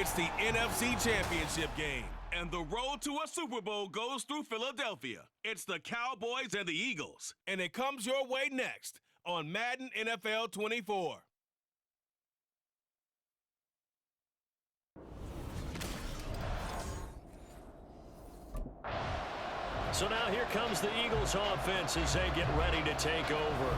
It's the NFC Championship game, and the road to a Super Bowl goes through Philadelphia. It's the Cowboys and the Eagles, and it comes your way next on Madden NFL 24. So now here comes the Eagles offense as they get ready to take over.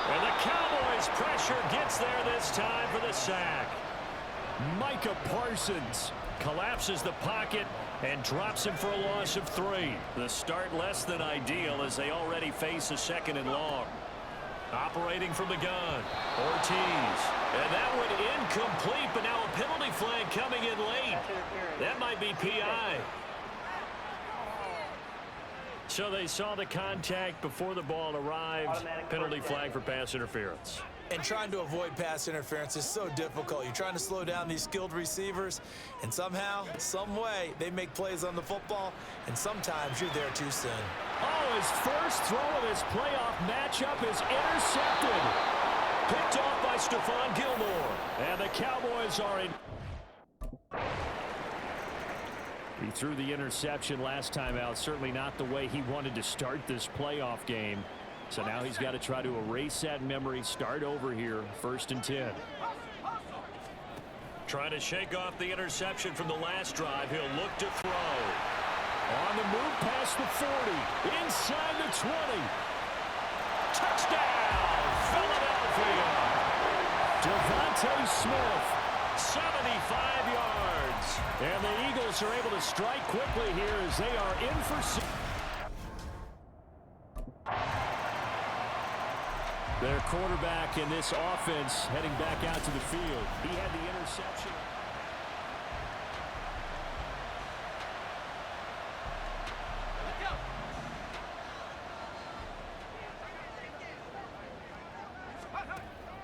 And the Cowboys pressure gets there this time for the sack. Micah Parsons collapses the pocket and drops him for a loss of 3. The start less than ideal as they already face a 2nd and long. Operating from the gun, Ortiz. And that one incomplete, but now a penalty flag coming in late. That might be PI. So they saw the contact before the ball arrived. Penalty flag for pass interference. And trying to avoid pass interference is so difficult. You're trying to slow down these skilled receivers, and somehow, some way, they make plays on the football, and sometimes you're there too soon. Oh, his first throw of his playoff matchup is intercepted. Picked off by Stephon Gilmore. And the Cowboys are in. He threw the interception last time out. Certainly not the way he wanted to start this playoff game. So now he's got to try to erase that memory, start over here, 1st and 10. Trying to shake off the interception from the last drive. He'll look to throw. On the move past the 40, inside the 20. Touchdown, Philadelphia. Devontae Smith, 75 yards. And the Eagles are able to strike quickly here as they are in for 6. Their quarterback in this offense heading back out to the field. He had the interception.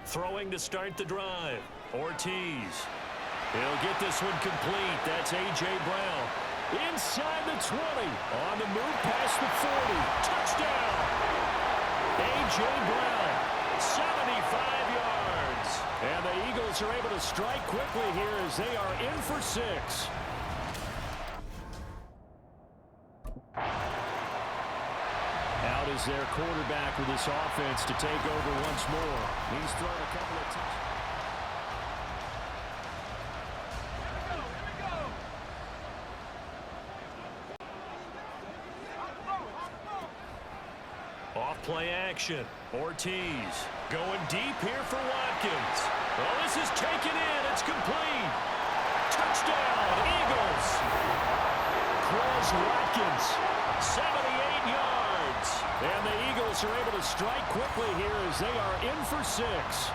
Throwing to start the drive. Ortiz. He'll get this one complete. That's A.J. Brown. Inside the 20. On the move past the 40. Touchdown. A.J. Brown. 75 yards. And the Eagles are able to strike quickly here as they are in for 6. Out is their quarterback with this offense to take over once more. He's thrown a couple of times. Off-play action. Ortiz going deep here for Watkins. Well, this is taken in. It's complete. Touchdown, Eagles. Chris Watkins, 78 yards. And the Eagles are able to strike quickly here as they are in for 6.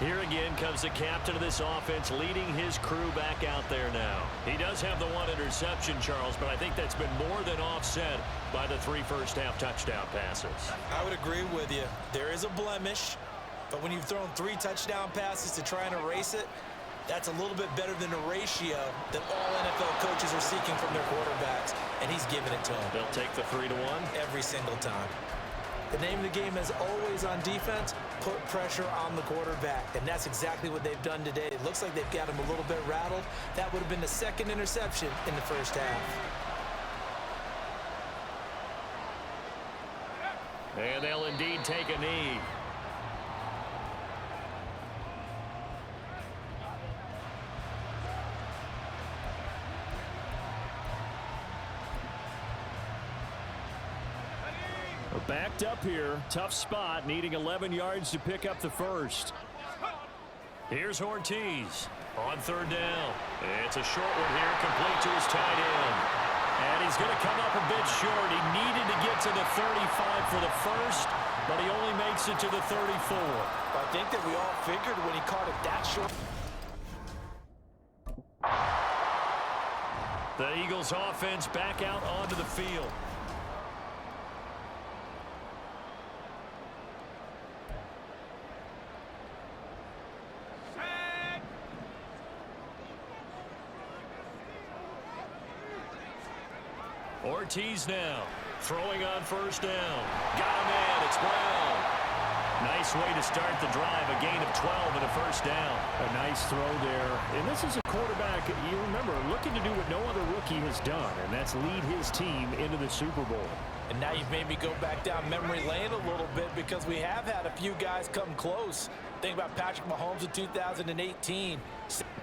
Here again comes the captain of this offense leading his crew back out there now. He does have the 1 interception, Charles, but I think that's been more than offset by the 3 first-half touchdown passes. I would agree with you. There is a blemish, but when you've thrown 3 touchdown passes to try and erase it, that's a little bit better than the ratio that all NFL coaches are seeking from their quarterbacks, and he's giving it to them. They'll take the 3-1? Every single time. The name of the game is always on defense, put pressure on the quarterback. And that's exactly what they've done today. It looks like they've got him a little bit rattled. That would have been the 2nd interception in the first half. And they'll indeed take a knee. Backed up here. Tough spot. Needing 11 yards to pick up the first. Here's Ortiz on 3rd down. It's a short one here. Complete to his tight end. And he's going to come up a bit short. He needed to get to the 35 for the first, but he only makes it to the 34. I think that we all figured when he caught it that short. The Eagles offense back out onto the field. Ortiz now throwing on first down. Got a man. It's Brown. Nice way to start the drive. A gain of 12 and a first down. A nice throw there. And this is a quarterback, you remember, looking to do what no other rookie has done, and that's lead his team into the Super Bowl. And now you've made me go back down memory lane a little bit because we have had a few guys come close. Think about Patrick Mahomes in 2018.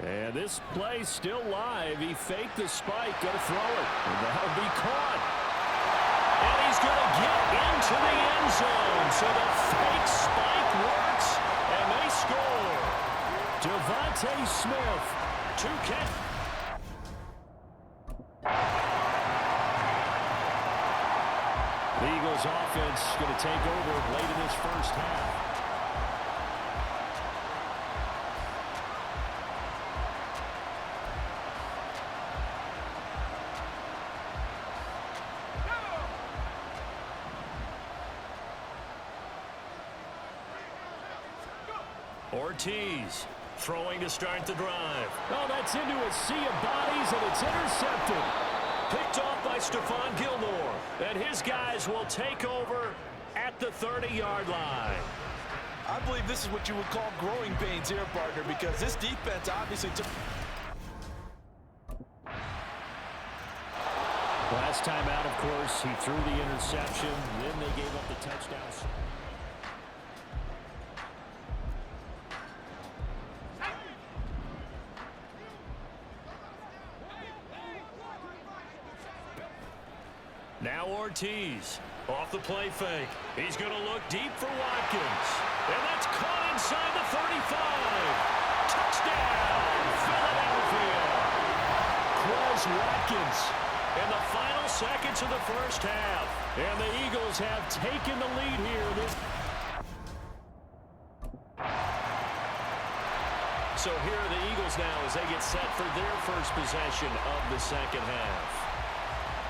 And this play's still live. He faked the spike, going to throw it. And that'll be caught. And he's going to get into the end zone. So the fake spike works, and they score. Devontae Smith. Two catch. The Eagles offense going to take over late in this first half. Ortiz throwing to start the drive. Oh, that's into a sea of bodies, and it's intercepted. Picked off by Stephon Gilmore. And his guys will take over at the 30-yard line. I believe this is what you would call growing pains here, partner, because this defense obviously took... Last time out, of course, he threw the interception. Then they gave up the touchdown. Now Ortiz off the play fake. He's going to look deep for Watkins. And that's caught inside the 35. Touchdown, Philadelphia. Quez Watkins. In the final seconds of the first half. And the Eagles have taken the lead here. So here are the Eagles now as they get set for their first possession of the second half.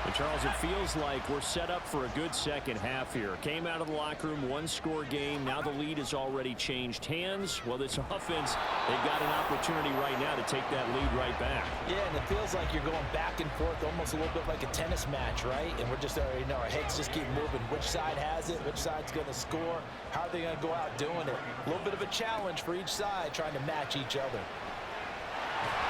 And Charles, it feels like we're set up for a good second half here. Came out of the locker room, one-score game. Now the lead has already changed hands. Well, this offense, they've got an opportunity right now to take that lead right back. Yeah, and it feels like you're going back and forth, almost a little bit like a tennis match, right? And we're just already know our heads just keep moving. Which side has it? Which side's going to score? How are they going to go out doing it? A little bit of a challenge for each side, trying to match each other.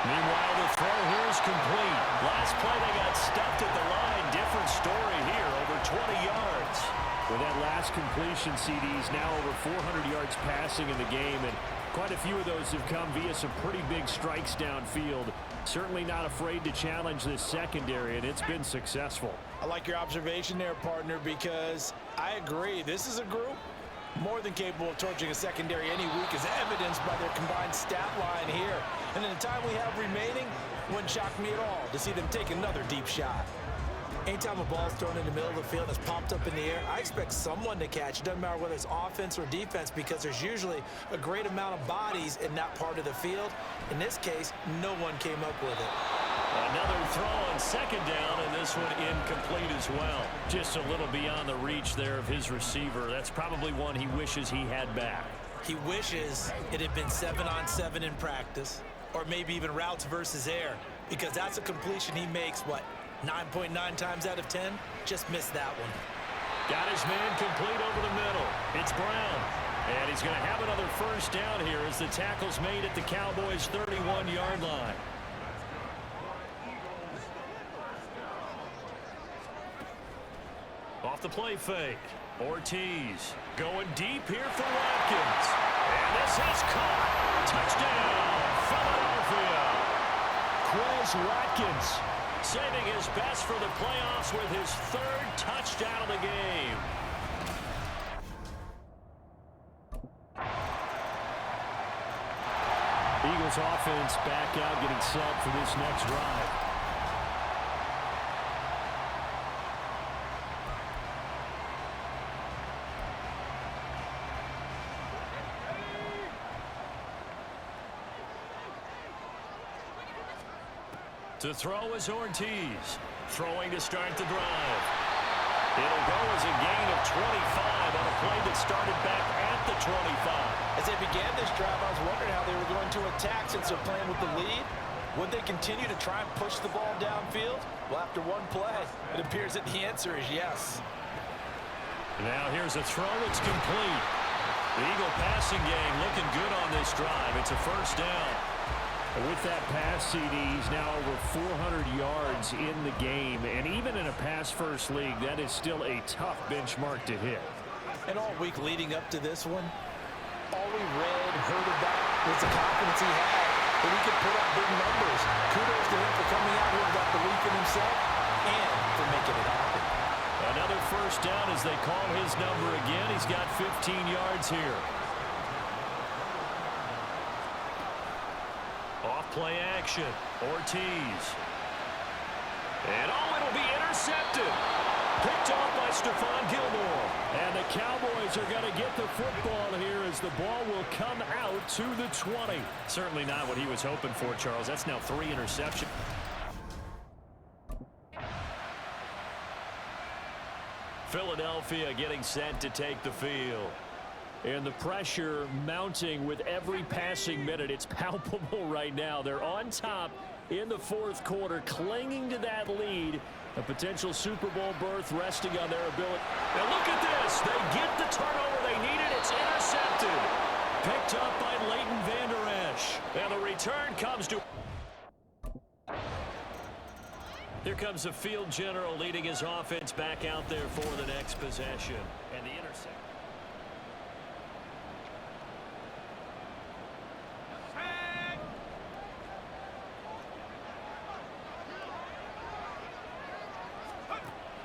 Meanwhile, the throw here is complete. Last play, they got stuffed at the line. Different story here, over 20 yards. With that last completion, CD's now over 400 yards passing in the game, and quite a few of those have come via some pretty big strikes downfield. Certainly not afraid to challenge this secondary, and it's been successful. I like your observation there, partner, because I agree. This is a group more than capable of torching a secondary any week, as evidenced by their combined stat line here. And in the time we have remaining, wouldn't shock me at all to see them take another deep shot. Anytime a ball's thrown in the middle of the field that's popped up in the air, I expect someone to catch. It doesn't matter whether it's offense or defense, because there's usually a great amount of bodies in that part of the field. In this case, no one came up with it. Another throw on second down, and this one incomplete as well. Just a little beyond the reach there of his receiver. That's probably one he wishes he had back. He wishes it had been 7-on-7 in practice, or maybe even routes versus air, because that's a completion he makes, 9.9 times out of 10? Just missed that one. Got his man complete over the middle. It's Brown. And he's going to have another first down here as the tackle's made at the Cowboys' 31-yard line. Off the play fake. Ortiz going deep here for Watkins. And this is caught. Touchdown, Philadelphia. Quez Watkins saving his best for the playoffs with his third touchdown of the game. Eagles offense back out, getting set for this next drive. To throw is Ortiz. Throwing to start the drive. It'll go as a gain of 25 on a play that started back at the 25. As they began this drive, I was wondering how they were going to attack since they're playing with the lead. Would they continue to try and push the ball downfield? Well, after one play, it appears that the answer is yes. Now here's a throw. It's complete. The Eagle passing game looking good on this drive. It's a first down. With that pass, CD, he's now over 400 yards in the game. And even in a pass-first league, that is still a tough benchmark to hit. And all week leading up to this one, all we heard about was the confidence he had that he could put up big numbers. Kudos to him for coming out here with that belief in himself and for making it happen. Another first down as they call his number again. He's got 15 yards here. Off play action. Ortiz. And it'll be intercepted. Picked off by Stephon Gilmore. And the Cowboys are going to get the football here as the ball will come out to the 20. Certainly not what he was hoping for, Charles. That's now 3 interceptions. Philadelphia getting set to take the field. And the pressure mounting with every passing minute. It's palpable right now. They're on top in the fourth quarter, clinging to that lead. A potential Super Bowl berth resting on their ability. Now look at this. They get the turnover they needed. It's intercepted. Picked up by Leighton Vander Esch. And the return comes to... Here comes the field general leading his offense back out there for the next possession. And the intercept.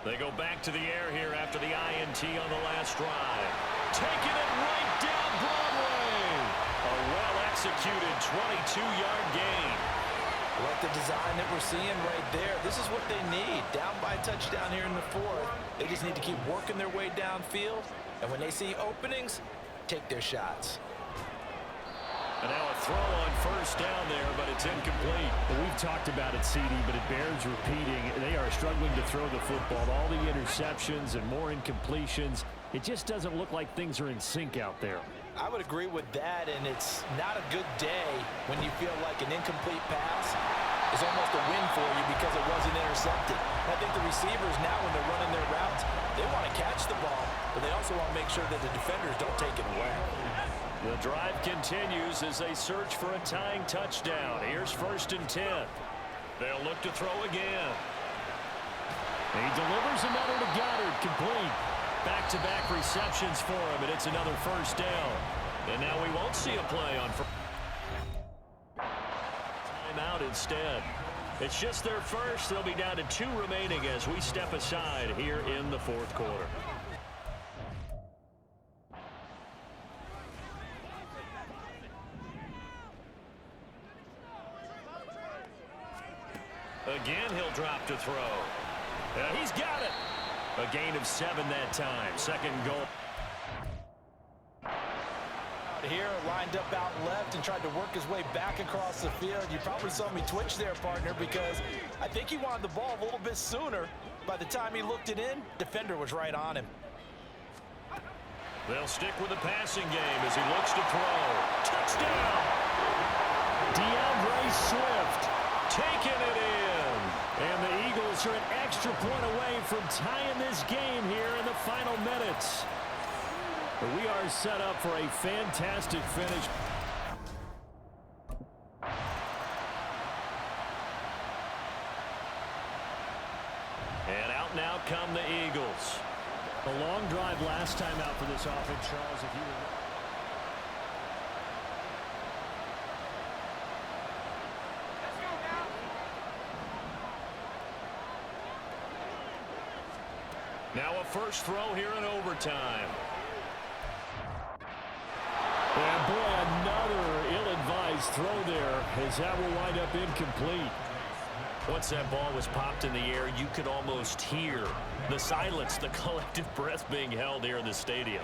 They go back to the air here after the INT on the last drive. Taking it right down Broadway. A well-executed 22-yard gain. Like the design that we're seeing right there, this is what they need. Down by a touchdown here in the fourth. They just need to keep working their way downfield. And when they see openings, take their shots. And now a throw on first down there, but it's incomplete. Well, we've talked about it, CD, but it bears repeating. They are struggling to throw the football. All the interceptions and more incompletions. It just doesn't look like things are in sync out there. I would agree with that, and it's not a good day when you feel like an incomplete pass is almost a win for you because it wasn't intercepted. I think the receivers now, when they're running their routes, they want to catch the ball, but they also want to make sure that the defenders don't take it away. The drive continues as they search for a tying touchdown. Here's 1st and 10. They'll look to throw again. And he delivers another to Goddard, complete. Back-to-back receptions for him, and it's another first down. And now we won't see a play on timeout instead. It's just their first. They'll be down to 2 remaining as we step aside here in the fourth quarter. Again, he'll drop to throw. He's got it. A gain of 7 that time. Second goal. Here, lined up out left and tried to work his way back across the field. You probably saw me twitch there, partner, because I think he wanted the ball a little bit sooner. By the time he looked it in, defender was right on him. They'll stick with the passing game as he looks to throw. Touchdown! DeAndre Swift taking it in. And the Eagles are an extra point away from tying this game here in the final minutes. But we are set up for a fantastic finish. And out now come the Eagles. A long drive last time out for this offense, Charles, if you remember. Now a first throw here in overtime. And boy, another ill-advised throw there as that will wind up incomplete. Once that ball was popped in the air, you could almost hear the silence, the collective breath being held here in the stadium.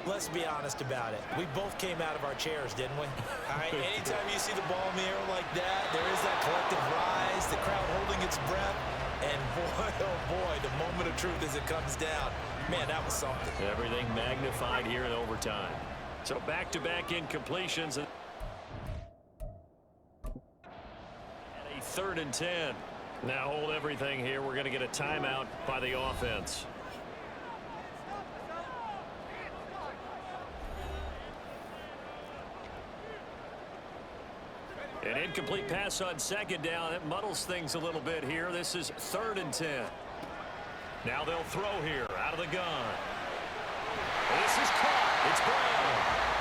Let's be honest about it. We both came out of our chairs, didn't we? All right, anytime you see the ball in the air like that, there is that collective rise, the crowd holding its breath. And boy, oh boy, the moment of truth as it comes down. Man, that was something. Everything magnified here in overtime. So back-to-back incompletions. 3rd and 10. Now hold everything here. We're going to get a timeout by the offense. An incomplete pass on 2nd down. It muddles things a little bit here. This is 3rd and 10. Now they'll throw here out of the gun. This is caught. It's Brown.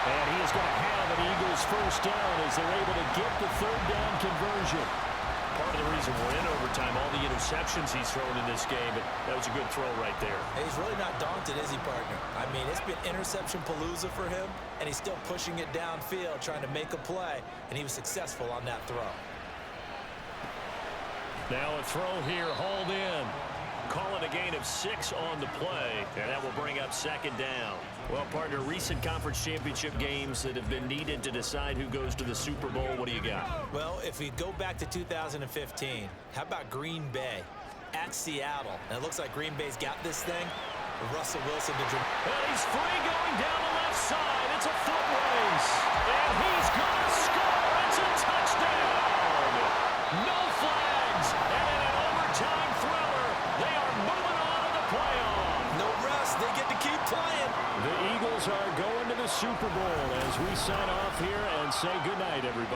And he is going to have an Eagles first down as they're able to get the 3rd down conversion. Part of the reason we're in overtime, all the interceptions he's thrown in this game, but that was a good throw right there. He's really not daunted, is he, partner? I mean, it's been interception palooza for him, and he's still pushing it downfield, trying to make a play, and he was successful on that throw. Now a throw here, hauled in. Call it a gain of 6 on the play, and that will bring up 2nd down. Well, partner, recent conference championship games that have been needed to decide who goes to the Super Bowl. What do you got? Well, if we go back to 2015, how about Green Bay at Seattle? And it looks like Green Bay's got this thing. Russell Wilson to dribble. And he's free going down the left side. It's a foot race. And he's going to score. It's a touchdown. No flags. And in an overtime thriller, they are moving on to the playoff. No rest. They get to keep playing. The Eagles are going to the Super Bowl as we sign off here and say goodnight, everybody.